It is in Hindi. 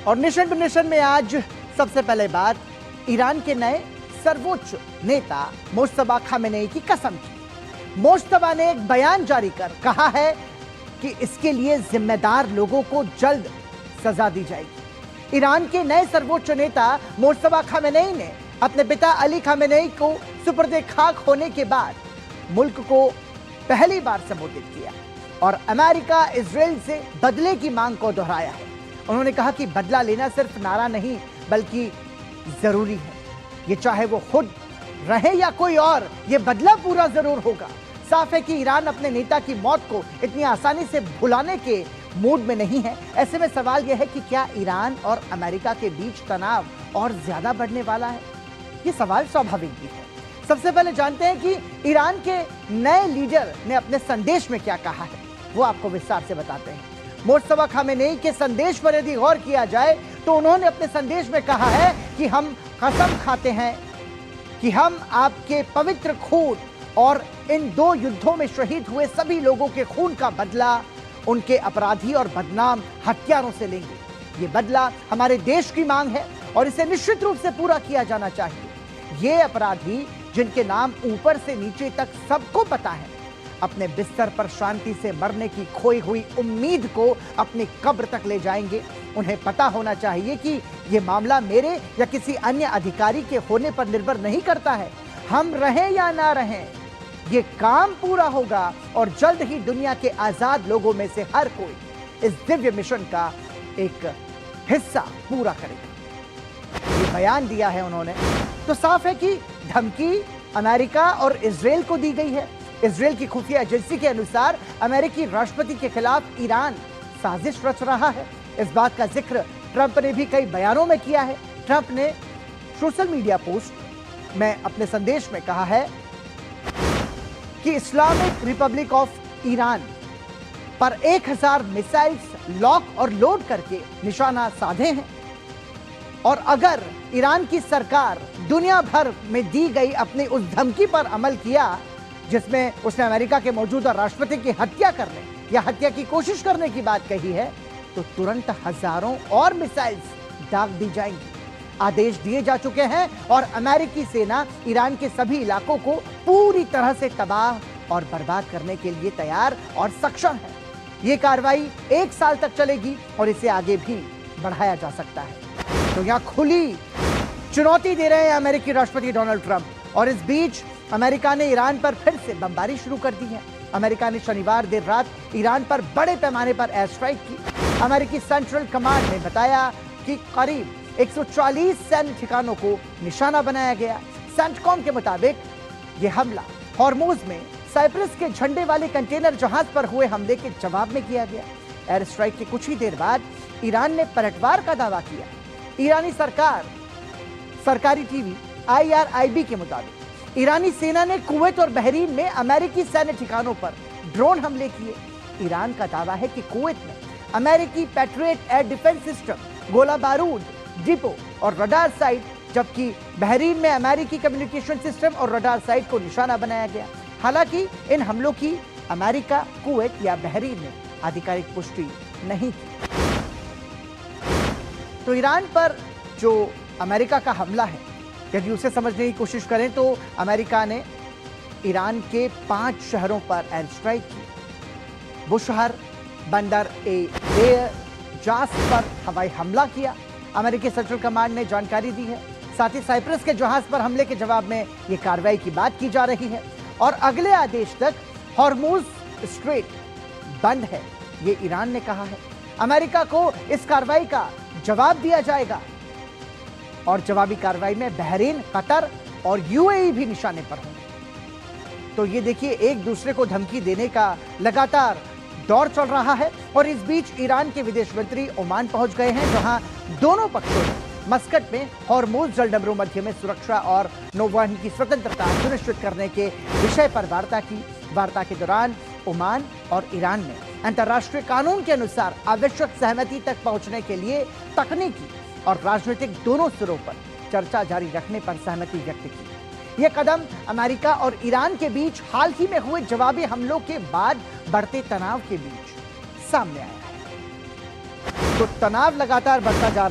और नेशन टू नेशन में आज सबसे पहले बात ईरान के नए सर्वोच्च नेता मुश्तबा खामेनेई की कसम की। मुश्तबा ने एक बयान जारी कर कहा है कि इसके लिए जिम्मेदार लोगों को जल्द सजा दी जाएगी। ईरान के नए सर्वोच्च नेता मुश्तबा खामेनेई ने अपने पिता अली खामेनेई को सुपुर्दे खाक होने के बाद मुल्क को पहली बार संबोधित किया और अमेरिका इजराइल से बदले की मांग को दोहराया है। उन्होंने कहा कि बदला लेना सिर्फ नारा नहीं बल्कि जरूरी है। ये चाहे वो खुद रहे या कोई और, ये बदला पूरा जरूर होगा। साफ है कि ईरान अपने नेता की मौत को इतनी आसानी से भुलाने के मूड में नहीं है। ऐसे में सवाल यह है कि क्या ईरान और अमेरिका के बीच तनाव और ज्यादा बढ़ने वाला है? ये सवाल स्वाभाविक भी है। सबसे पहले जानते हैं कि ईरान के नए लीडर ने अपने संदेश में क्या कहा है, वो आपको विस्तार से बताते हैं। मुश्तबा खामेनेई के संदेश पर यदि गौर किया जाए तो उन्होंने अपने संदेश में कहा है कि हम कसम खाते हैं कि हम आपके पवित्र खून और इन दो युद्धों में शहीद हुए सभी लोगों के खून का बदला उनके अपराधी और बदनाम हत्यारों से लेंगे। ये बदला हमारे देश की मांग है और इसे निश्चित रूप से पूरा किया जाना चाहिए। ये अपराधी जिनके नाम ऊपर से नीचे तक सबको पता है, अपने बिस्तर पर शांति से मरने की खोई हुई उम्मीद को अपनी कब्र तक ले जाएंगे। उन्हें पता होना चाहिए कि यह मामला मेरे या किसी अन्य अधिकारी के होने पर निर्भर नहीं करता है। हम रहें या ना रहें, ये काम पूरा होगा और जल्द ही दुनिया के आजाद लोगों में से हर कोई इस दिव्य मिशन का एक हिस्सा पूरा करेगा। ये बयान दिया है उन्होंने, तो साफ है कि धमकी अमेरिका और इजराइल को दी गई है। इजराइल की खुफिया एजेंसी के अनुसार अमेरिकी राष्ट्रपति के खिलाफ ईरान साजिश रच रहा है। इस बात का जिक्र ट्रंप ने भी कई बयानों में किया है। ट्रंप ने सोशल मीडिया पोस्ट में अपने संदेश में कहा है कि इस्लामिक रिपब्लिक ऑफ ईरान पर 1000 मिसाइल्स लॉक और लोड करके निशाना साधे हैं और अगर ईरान की सरकार दुनिया भर में दी गई अपनी उस धमकी पर अमल किया जिसमें उसने अमेरिका के मौजूदा राष्ट्रपति की हत्या करने या हत्या की कोशिश करने की बात कही है, तो तुरंत हजारों और मिसाइल्स दाग दी जाएंगी। आदेश दिए जा चुके हैं और अमेरिकी सेना ईरान के सभी इलाकों को पूरी तरह से तबाह और बर्बाद करने के लिए तैयार और सक्षम है। ये कार्रवाई 1 साल तक चलेगी और इसे आगे भी बढ़ाया जा सकता है। तो यहां खुली चुनौती दे रहे हैं अमेरिकी राष्ट्रपति डोनाल्ड ट्रंप और इस बीच अमेरिका ने ईरान पर फिर से बमबारी शुरू कर दी है। अमेरिका ने शनिवार देर रात ईरान पर बड़े पैमाने पर एयर स्ट्राइक की। अमेरिकी सेंट्रल कमांड ने बताया कि करीब 140 सैन्य ठिकानों को निशाना बनाया गया। सेंटकॉम के मुताबिक यह हमला हॉर्मुज में साइप्रस के झंडे वाले कंटेनर जहाज पर हुए हमले के जवाब में किया गया। एयर स्ट्राइक के कुछ ही देर बाद ईरान ने पलटवार का दावा किया। ईरानी सरकारी टीवी IRIB के मुताबिक ईरानी सेना ने कुवैत और बहरीन में अमेरिकी सैन्य ठिकानों पर ड्रोन हमले किए। ईरान का दावा है कि कुवैत में अमेरिकी पैट्रियट एयर डिफेंस सिस्टम, गोला बारूद डिपो और रडार साइट, जबकि बहरीन में अमेरिकी कम्युनिकेशन सिस्टम और रडार साइट को निशाना बनाया गया। हालांकि इन हमलों की अमेरिका, कुवैत या बहरीन ने आधिकारिक पुष्टि नहीं की। तो ईरान पर जो अमेरिका का हमला है, यदि उसे समझने की कोशिश करें तो अमेरिका ने ईरान के 5 शहरों पर एयर स्ट्राइक की। बुशहर, बंदर एयर जास पर हवाई हमला किया। अमेरिकी सेंट्रल कमांड ने जानकारी दी है। साथ ही साइप्रस के जहाज पर हमले के जवाब में यह कार्रवाई की बात की जा रही है और अगले आदेश तक हॉर्मुज स्ट्रेट बंद है, ये ईरान ने कहा है। अमेरिका को इस कार्रवाई का जवाब दिया जाएगा और जवाबी कार्रवाई में बहरीन, कतर और UAE भी निशाने पर होंगे। तो ये देखिए, एक दूसरे को धमकी देने का लगातार दौर चल रहा है और इस बीच ईरान के विदेश मंत्री ओमान पहुंच गए हैं, जहां दोनों पक्षों ने मस्कट में हॉर्मुज जलडमरू मध्य में सुरक्षा और नौवहन की स्वतंत्रता सुनिश्चित करने के विषय पर वार्ता की। वार्ता के दौरान ओमान और ईरान ने अंतर्राष्ट्रीय कानून के अनुसार आवश्यक सहमति तक पहुंचने के लिए तकनीकी और राजनीतिक दोनों सिरों पर चर्चा जारी रखने पर सहमति व्यक्त की। यह कदम अमेरिका और ईरान के बीच हाल ही में हुए जवाबी हमलों के बाद बढ़ते तनाव के बीच सामने आया है। तो तनाव लगातार बढ़ता जा रहा है।